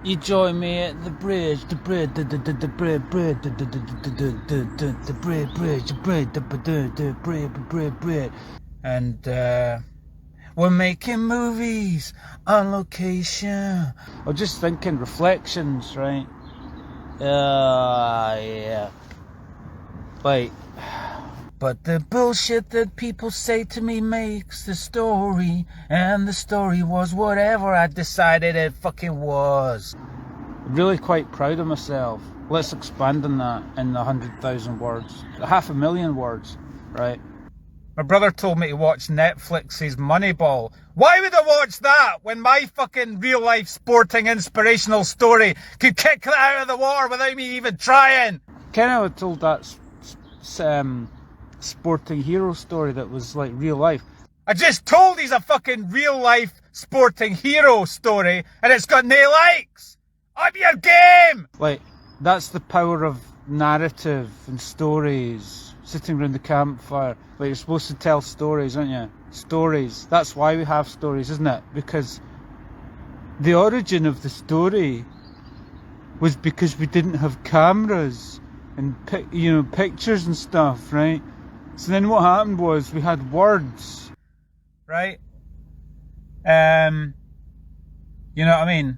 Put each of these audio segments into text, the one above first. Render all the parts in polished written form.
You join me at the bridge, the bread, the bread, bread, the bread, bridge, the bread, the bread. And we're making movies on location. I'm just thinking reflections, right? Yeah. Like, but the bullshit that people say to me makes the story, and the story was whatever I decided it fucking was. I'm really quite proud of myself. Let's expand on that in 100,000 words. 500,000 words, right? My brother told me to watch Netflix's Moneyball. Why would I watch that when my fucking real life sporting inspirational story could kick that out of the water without me even trying? Ken, I told that sporting hero story that was like real life. I just told he's a fucking real life sporting hero story and it's got no likes. Up your game! Like, that's the power of narrative and stories. Sitting around the campfire. Like, you're supposed to tell stories, aren't you? Stories. That's why we have stories, isn't it? Because the origin of the story was because we didn't have cameras and pictures and stuff, right? So then what happened was we had words, right? You know what I mean?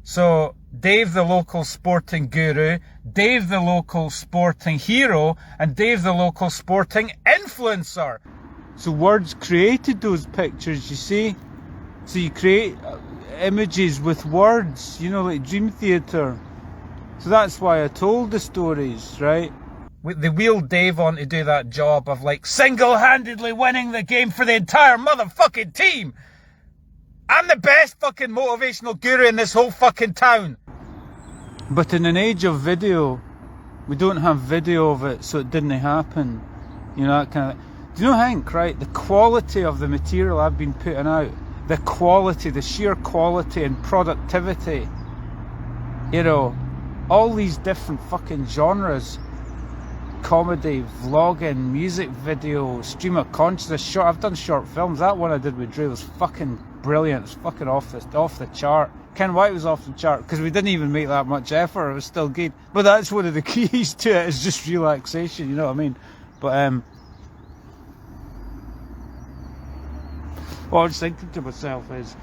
So Dave the local sporting guru, Dave the local sporting hero, and Dave the local sporting influencer. So words created those pictures, you see? So you create images with words, like Dream Theatre. So that's why I told the stories, right? They wheeled Dave on to do that job of like single-handedly winning the game for the entire motherfucking team. I'm the best fucking motivational guru in this whole fucking town. But in an age of video, we don't have video of it, so it didn't happen. That kind of thing. Do you know, Hank, right? The quality of the material I've been putting out, the quality, the sheer quality and productivity, all these different fucking genres, comedy, vlogging, music video, stream of consciousness, I've done short films. That one I did with Drew was fucking brilliant. It's fucking off the chart. Ken White was off the chart because we didn't even make that much effort. It was still good. But that's one of the keys to it, is just relaxation, you know what I mean? But what I was thinking to myself is,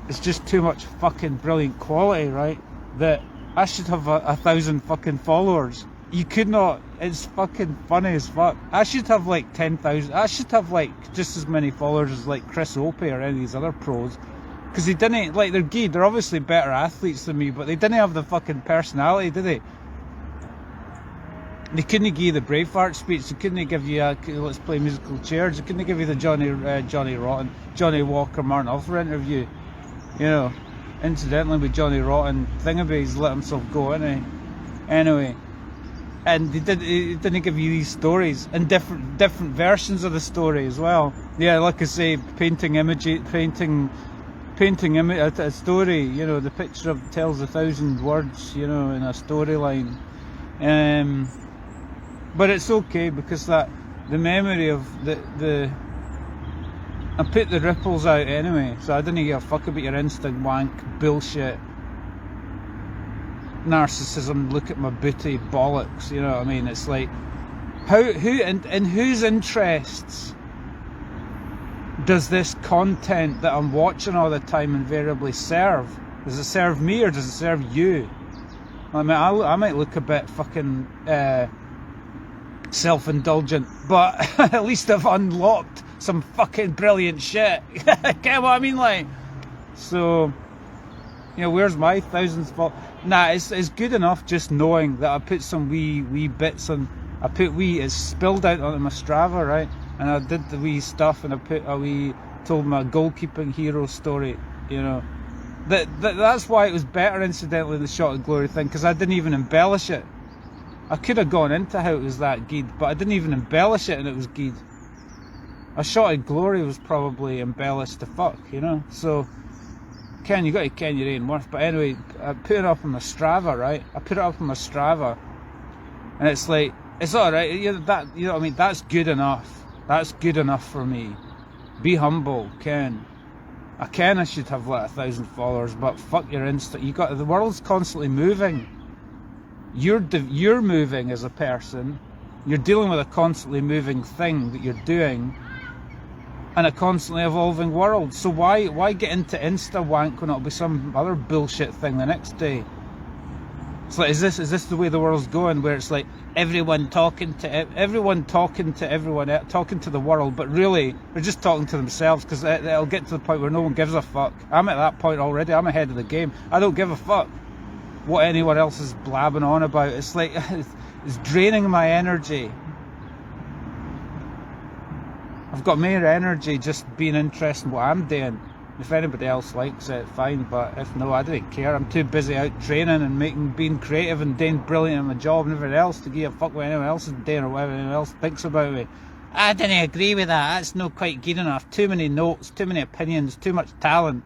it's just too much fucking brilliant quality, right? That I should have 1,000 fucking followers. You could not. It's fucking funny as fuck. I should have like 10,000. I should have like just as many followers as like Chris Opie or any of these other pros. Because they didn't, like, they're good. They're obviously better athletes than me, but they didn't have the fucking personality, did they? They couldn't give you the Braveheart speech. They couldn't give you let's play musical chairs. They couldn't give you the Johnny Rotten, Johnny Walker, Martin Ulfer interview. Incidentally with Johnny Rotten, Thingaboos let himself go, innit? Anyway. And he didn't give you these stories and different versions of the story as well. Yeah, like I say, painting a story. The picture tells 1,000 words. In a storyline. But it's okay because the memory of the I put the ripples out anyway, so I didn't give a fuck about your instant wank bullshit. Narcissism, look at my booty bollocks, you know what I mean? It's like, in whose interests does this content that I'm watching all the time invariably serve? Does it serve me or does it serve you? I mean, I might look a bit fucking self-indulgent, but at least I've unlocked some fucking brilliant shit. Get what I mean? Like, so, where's my thousands for? Nah, it's good enough just knowing that I put some wee bits on. It's spilled out onto my Strava, right? And I did the wee stuff, and I told my goalkeeping hero story, That's why it was better, incidentally, the Shot of Glory thing, because I didn't even embellish it. I could have gone into how it was that good, but I didn't even embellish it and it was good. A Shot of Glory was probably embellished to fuck, So, Ken, you got to ken your own worth. But anyway, I put it up on my Strava, right? And it's like, it's alright, what I mean? That's good enough. That's good enough for me. Be humble, Ken. I should have like 1,000 followers, but fuck your Insta. The world's constantly moving. You're moving as a person. You're dealing with a constantly moving thing that you're doing, and a constantly evolving world. So why get into Insta wank when it'll be some other bullshit thing the next day? It's like, is this the way the world's going, where it's like everyone talking to everyone, talking to the world, but really they're just talking to themselves, because it'll get to the point where no one gives a fuck. I'm at that point already. I'm ahead of the game. I don't give a fuck what anyone else is blabbing on about. It's like it's draining my energy. I've got more energy just being interested in what I'm doing. If anybody else likes it, fine, but if no, I don't care. I'm too busy out training and being creative and doing brilliant at my job and everything else to give a fuck what anyone else is doing or what anyone else thinks about me. I didn't agree with that. That's not quite good enough. Too many notes, too many opinions, too much talent,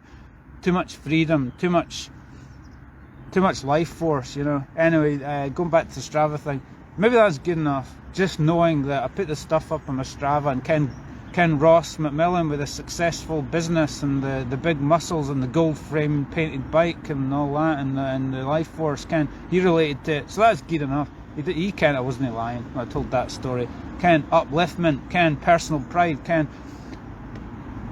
too much freedom, too much life force, you know. Anyway, going back to the Strava thing, maybe that's good enough. Just knowing that I put the stuff up on my Strava, and Ken Ross McMillan with a successful business and the big muscles and the gold frame painted bike and all that, and the life force, he related to it, so that's good enough. He I wasn't lying when I told that story. Upliftment, personal pride,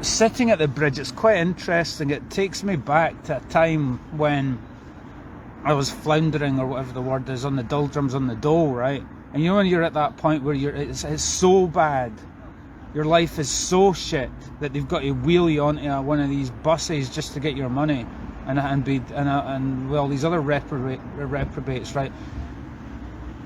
sitting at the bridge. It's quite interesting. It takes me back to a time when I was floundering, or whatever the word is, on the doldrums on the dole, right? And you know when you're at that point where it's so bad, your life is so shit that they've got to wheel you onto one of these buses just to get your money, and well, these other reprobates, right?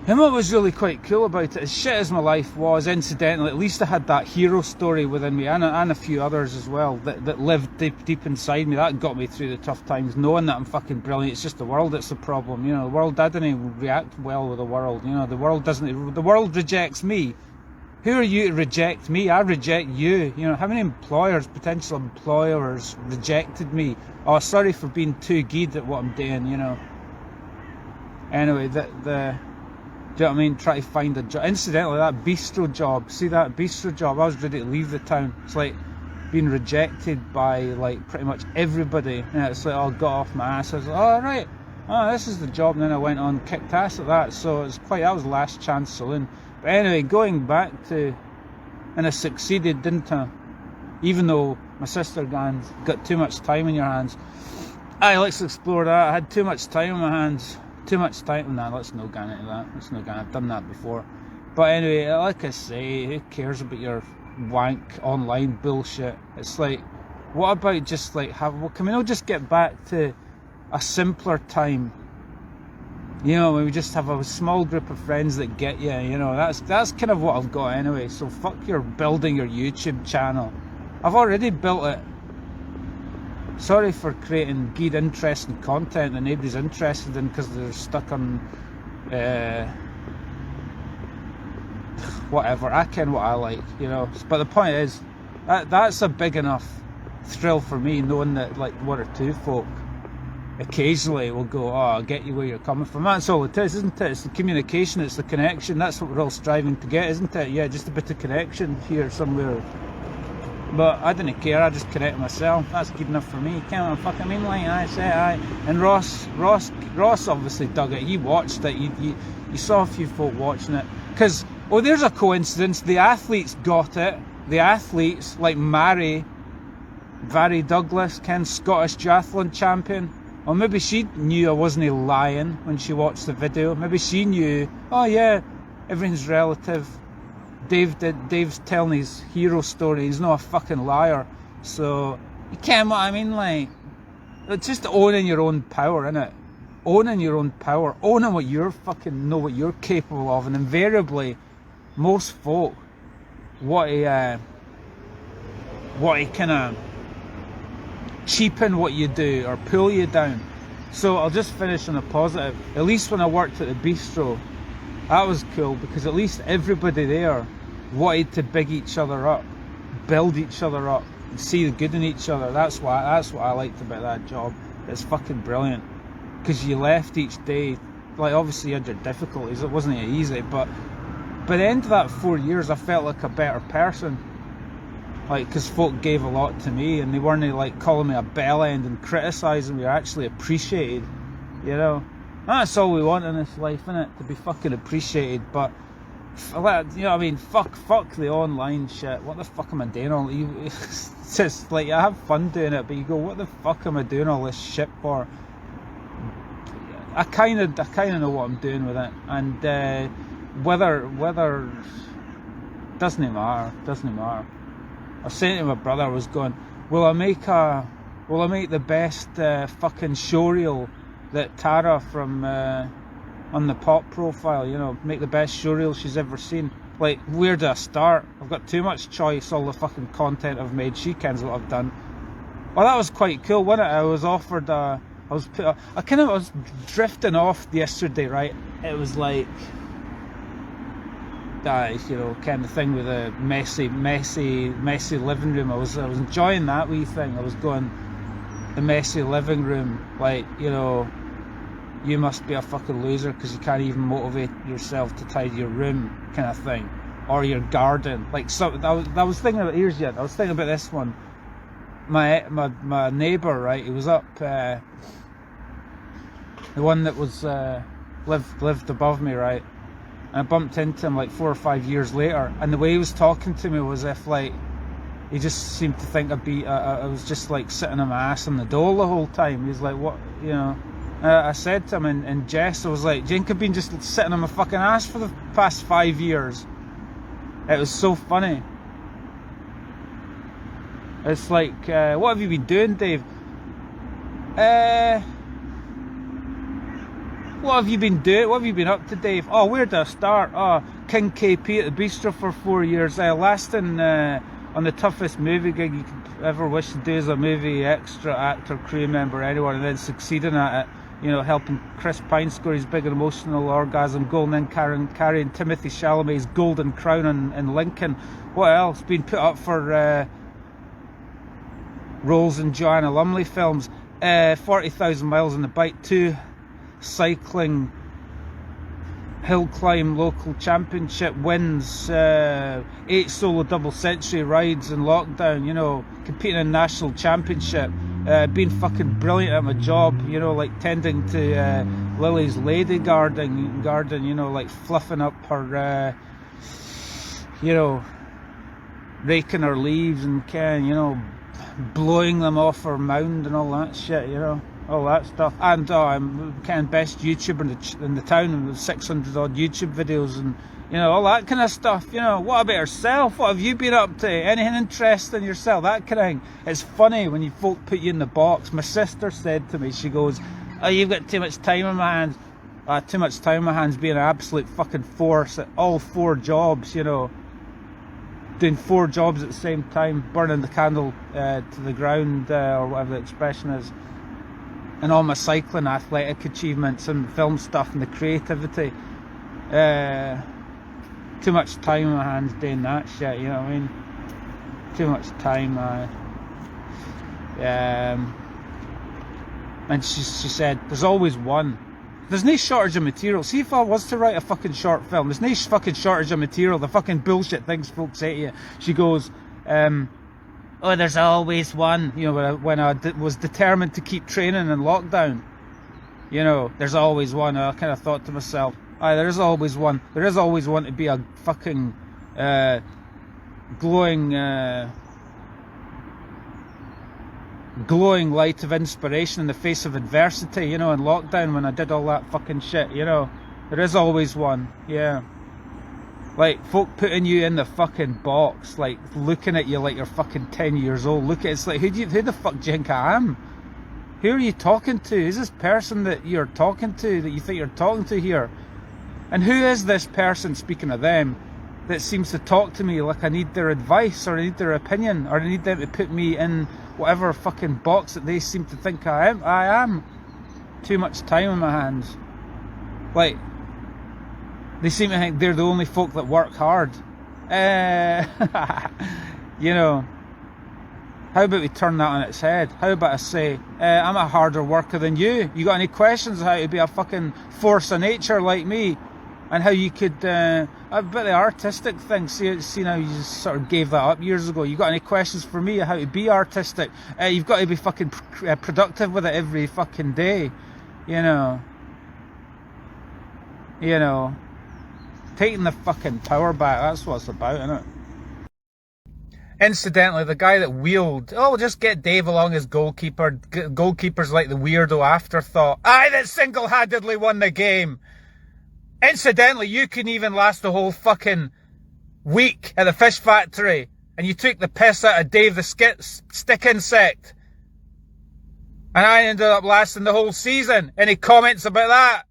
And what was really quite cool about it, as shit as my life was, incidentally, at least I had that hero story within me, and a few others as well, that lived deep inside me. That got me through the tough times, knowing that I'm fucking brilliant. It's just the world that's the problem, you know. The world, I didn't react well with the world, you know. The world rejects me. Who are you to reject me? I reject you. You know, how many potential employers rejected me? Oh, sorry for being too good at what I'm doing, you know. Anyway, do you know what I mean? Try to find a job. Incidentally, that bistro job, I was ready to leave the town. It's like being rejected by like pretty much everybody. And it's like, oh, got off my ass. I was like, oh, right. Oh, this is the job. And then I went on, kicked ass at that. So that was last chance saloon. But anyway, going back to, and I succeeded, didn't I? Even though my sister got too much time in your hands. Aye, let's explore that. I had too much time in my hands. Too much time. Nah, let's not get into that. I've done that before. But anyway, like I say, who cares about your wank online bullshit? It's like, what about just like can we not just get back to a simpler time? You know, we just have a small group of friends that get you, you know, that's kind of what I've got anyway. So fuck your building your YouTube channel. I've already built it. Sorry for creating good, interesting content that nobody's interested in because they're stuck on whatever. I ken what I like, you know. But the point is, that's a big enough thrill for me, knowing that like one or two folk occasionally will go, oh, I'll get you where you're coming from. That's all it is, isn't it? It's the communication, it's the connection. That's what we're all striving to get, isn't it? Yeah, just a bit of connection here somewhere. But I didn't care, I just connect myself. That's good enough for me. Can't fucking mean like I say I. And Ross obviously dug it. He watched it. You saw a few folk watching it. Because, oh, there's a coincidence. The athletes got it. The athletes like Mary Douglas, Scottish duathlon champion. Or maybe she knew I wasn't lying when she watched the video. Maybe she knew, oh yeah, everything's relative. Dave's telling his hero story. He's not a fucking liar. So, you can't, what I mean, like, it's just owning your own power, innit? Owning your own power. Owning what you're fucking know what you're capable of. And invariably, most folk, what he kind of cheapen what you do or pull you down. So I'll just finish on a positive. At least when I worked at the bistro, that was cool because at least everybody there wanted to big each other up, build each other up, and see the good in each other. That's what I liked about that job. It's fucking brilliant because you left each day, like obviously you had your difficulties. It wasn't easy, but by the end of that 4 years, I felt like a better person. like, because folk gave a lot to me, and they weren't like calling me a bell end and criticising me. They're actually appreciated, you know. That's all we want in this life, innit? To be fucking appreciated. But you know what I mean? Fuck the online shit. What the fuck am I doing all? It's just like, I have fun doing it, but you go, what the fuck am I doing all this shit for? I kind of know what I'm doing with it, and whether doesn't matter. I was saying to my brother, I was going, will I make the best fucking showreel that Tara from on the Pop Profile, you know, make the best showreel she's ever seen? Like, where do I start? I've got too much choice. All the fucking content I've made, she kens what I've done. Well, that was quite cool, wasn't it? I was offered I was drifting off yesterday, right? It was like, you know, kind of thing with a messy living room. I was enjoying that wee thing. I was going, the messy living room, like, you know, you must be a fucking loser because you can't even motivate yourself to tidy your room, kind of thing, or your garden. Like, so I was thinking about, here's yet. I was thinking about this one. My neighbour, right? He was up, the one that was lived above me, right? And I bumped into him like 4 or 5 years later, and the way he was talking to me was if like he just seemed to think I was just like sitting on my ass in the dole the whole time. He was like, what, you know? I said to him in jest, I was like, do you think I've been just sitting on my fucking ass for the past 5 years? It was so funny. It's like, what have you been doing, Dave? What have you been doing? What have you been up to, Dave? Oh, where do I start? Oh, King KP at the Bistro for 4 years. Lasting on the toughest movie gig you could ever wish to do as a movie extra, actor, crew member, anyone, and then succeeding at it. You know, helping Chris Pine score his big emotional orgasm goal, and then carrying Timothy Chalamet's Golden Crown in Lincoln. What else? Been put up for roles in Joanna Lumley films. 40,000 miles on the bike, 2 cycling hill climb local championship wins, 8 solo double century rides in lockdown, you know, competing in national championship, being fucking brilliant at my job, you know, like tending to Lily's lady garden, you know, like fluffing up her, you know, raking her leaves and you know, blowing them off her mound and all that shit, you know, all that stuff. And I'm kind of best YouTuber in the town with 600 odd YouTube videos and, you know, all that kind of stuff. You know, what about yourself? What have you been up to? Anything interesting yourself? That kind of thing. It's funny when you folk put you in the box. My sister said to me, she goes, oh, you've got too much time on my hands. Too much time on my hands, being an absolute fucking force at all 4 jobs, you know. Doing 4 jobs at the same time, burning the candle to the ground, or whatever the expression is. And all my cycling athletic achievements and film stuff and the creativity. Too much time on my hands doing that shit, you know what I mean? Too much time. And she said, there's always one. There's no shortage of material. See, if I was to write a fucking short film, there's no fucking shortage of material. The fucking bullshit things folks say to you. She goes, oh, there's always one. You know, when I was determined to keep training in lockdown, you know, there's always one. I kind of thought to myself, there is always one. There is always one to be a fucking glowing light of inspiration in the face of adversity, you know, in lockdown when I did all that fucking shit, you know. There is always one, yeah. Like, folk putting you in the fucking box, like, looking at you like you're fucking 10 years old. Look at it's like, who the fuck do you think I am? Who are you talking to? Who's this person that you're talking to, that you think you're talking to here? And who is this person, speaking of them, that seems to talk to me like I need their advice, or I need their opinion, or I need them to put me in whatever fucking box that they seem to think I am. Too much time on my hands. Like, they seem to think they're the only folk that work hard. You know, how about we turn that on its head? How about I say, I'm a harder worker than you. You got any questions on how to be a fucking force of nature like me? And how you could, But the artistic thing, see now you just sort of gave that up years ago. You got any questions for me how to be artistic? You've got to be fucking productive with it every fucking day, you know. You know, taking the fucking power back, that's what it's about, isn't it? Incidentally, the guy that wheeled, we'll just get Dave along as goalkeeper. Goalkeeper's like the weirdo afterthought. That single-handedly won the game. Incidentally, you couldn't even last the whole fucking week at the fish factory, and you took the piss out of Dave the stick insect. And I ended up lasting the whole season. Any comments about that?